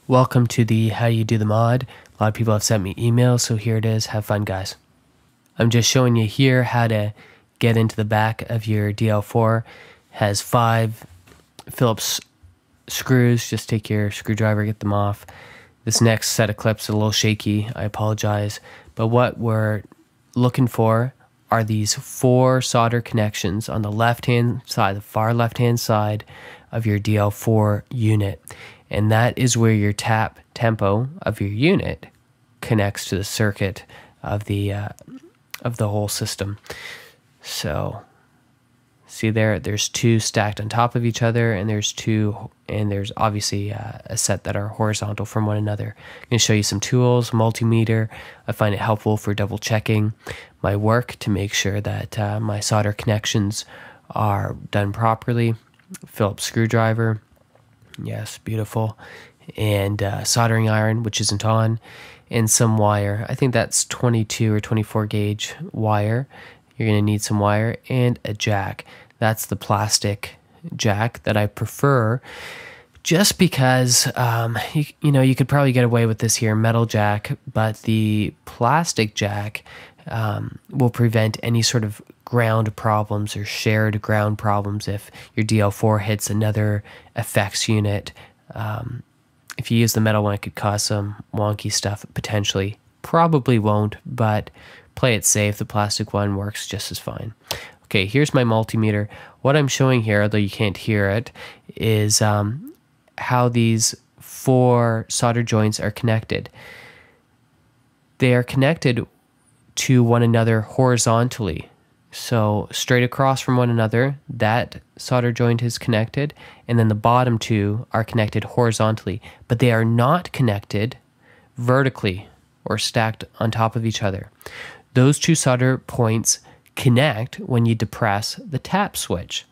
Welcome to the How You Do the Mod. A lot of people have sent me emails, so here it is. Have fun, guys. I'm just showing you here how to get into the back of your DL4. Has 5 Phillips screws. Just take your screwdriver, get them off. This next set of clips is a little shaky. I apologize. But what we're looking for are these 4 solder connections on the left-hand side, the far left-hand side of your DL4 unit. And that is where your tap tempo of your unit connects to the circuit of the whole system. So see there's 2 stacked on top of each other, and there's obviously a set that are horizontal from one another. I'm going to show you some tools, multimeter. I find it helpful for double checking my work to make sure that my solder connections are done properly. Phillips screwdriver. Yes, beautiful. And soldering iron, which isn't on, and some wire. I think that's 22 or 24 gauge wire. You're going to need some wire and a jack. That's the plastic jack that I prefer, just because you could probably get away with this here, metal jack, but the plastic jack will prevent any sort of ground problems or shared ground problems if your DL4 hits another effects unit. If you use the metal one, it could cause some wonky stuff potentially. Probably won't, but play it safe. The plastic one works just as fine. Okay, here's my multimeter. What I'm showing here, although you can't hear it, is how these 4 solder joints are connected. They are connected to one another horizontally. So straight across from one another, that solder joint is connected, and then the bottom 2 are connected horizontally, but they are not connected vertically or stacked on top of each other. Those 2 solder points connect when you depress the tap switch.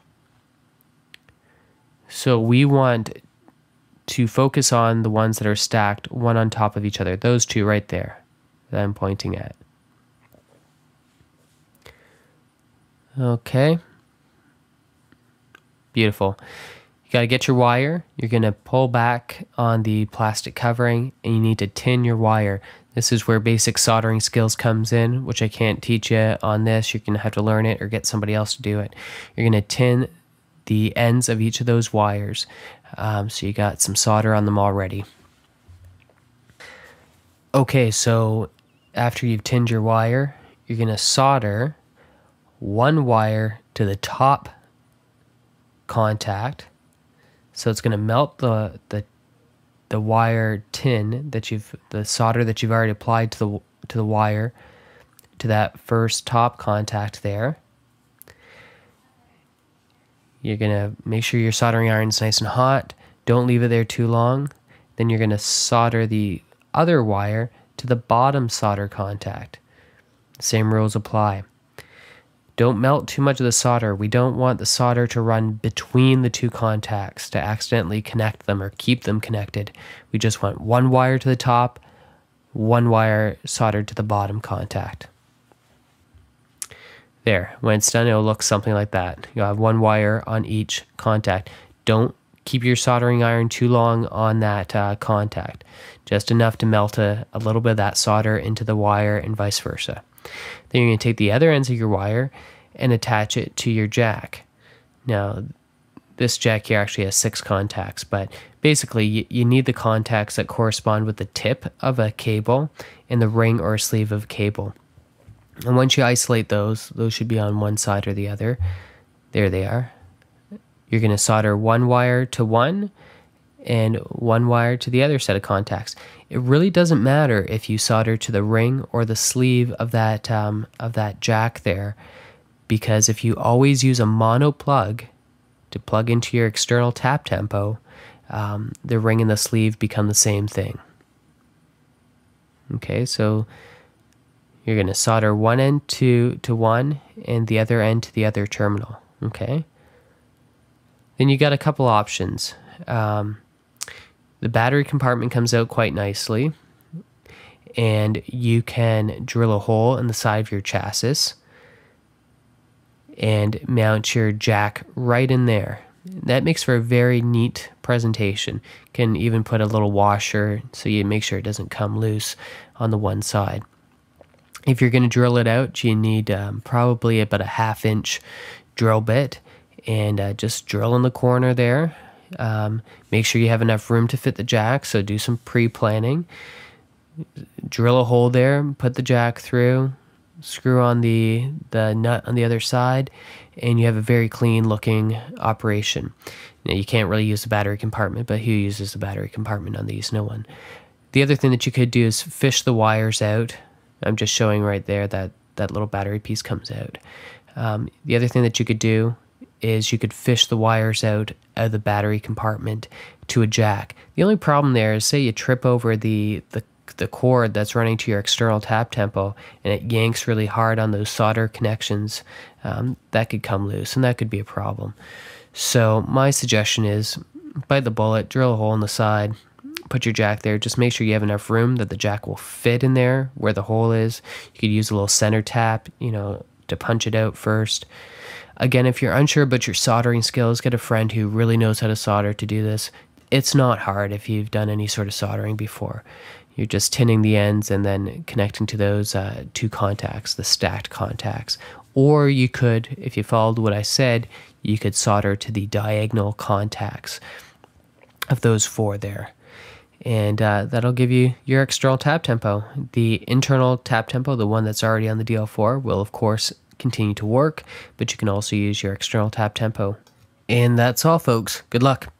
So we want to focus on the ones that are stacked one on top of each other, those 2 right there that I'm pointing at. Okay, beautiful. You got to get your wire. You're going to pull back on the plastic covering, and you need to tin your wire. This is where basic soldering skills comes in, which I can't teach you on this. You're going to have to learn it or get somebody else to do it. You're going to tin the ends of each of those wires, so you got some solder on them already. Okay, so after you've tinned your wire, you're going to solder 1 wire to the top contact. So it's going to melt the wire tin the solder that you've already applied to the wire, to that first top contact there. You're going to make sure your soldering iron's nice and hot. Don't leave it there too long. Then you're going to solder the other wire to the bottom solder contact. Same rules apply. Don't melt too much of the solder. We don't want the solder to run between the 2 contacts to accidentally connect them or keep them connected. We just want 1 wire to the top, 1 wire soldered to the bottom contact. There. When it's done, it'll look something like that. You'll have 1 wire on each contact. Don't keep your soldering iron too long on that contact. Just enough to melt a little bit of that solder into the wire and vice versa. Then you're going to take the other ends of your wire and attach it to your jack. Now, this jack here actually has 6 contacts, but basically you need the contacts that correspond with the tip of a cable and the ring or sleeve of a cable. And once you isolate those should be on one side or the other. There they are. You're going to solder 1 wire to one and 1 wire to the other set of contacts. It really doesn't matter if you solder to the ring or the sleeve of that jack there, because if you always use a mono plug to plug into your external tap tempo, the ring and the sleeve become the same thing. Okay, so you're going to solder one end to one and the other end to the other terminal. Okay, then you got a couple options. The battery compartment comes out quite nicely, and you can drill a hole in the side of your chassis and mount your jack right in there. That makes for a very neat presentation. Can even put a little washer so you make sure it doesn't come loose on the one side. If you're going to drill it out, you need probably about a 1/2 inch drill bit, and just drill in the corner there. Make sure you have enough room to fit the jack, so do some pre-planning. Drill a hole there, put the jack through, screw on the nut on the other side, and you have a very clean looking operation. Now, you can't really use the battery compartment, but who uses the battery compartment on these? No one. The other thing that you could do is fish the wires out. I'm just showing right there that that little battery piece comes out. The other thing that you could do is you could fish the wires out of the battery compartment to a jack. The only problem there is, say you trip over the cord that's running to your external tap tempo and it yanks really hard on those solder connections, that could come loose and that could be a problem. So my suggestion is bite the bullet, drill a hole in the side, put your jack there. Just make sure you have enough room that the jack will fit in there where the hole is. You could use a little center tap, to punch it out first. Again, if you're unsure about your soldering skills, get a friend who really knows how to solder to do this. It's not hard if you've done any sort of soldering before. You're just tinning the ends and then connecting to those two contacts, the stacked contacts. Or you could, if you followed what I said, you could solder to the diagonal contacts of those 4 there. And that'll give you your external tap tempo. The internal tap tempo, the one that's already on the DL4, will of course continue to work, but you can also use your external tap tempo. And that's all, folks. Good luck.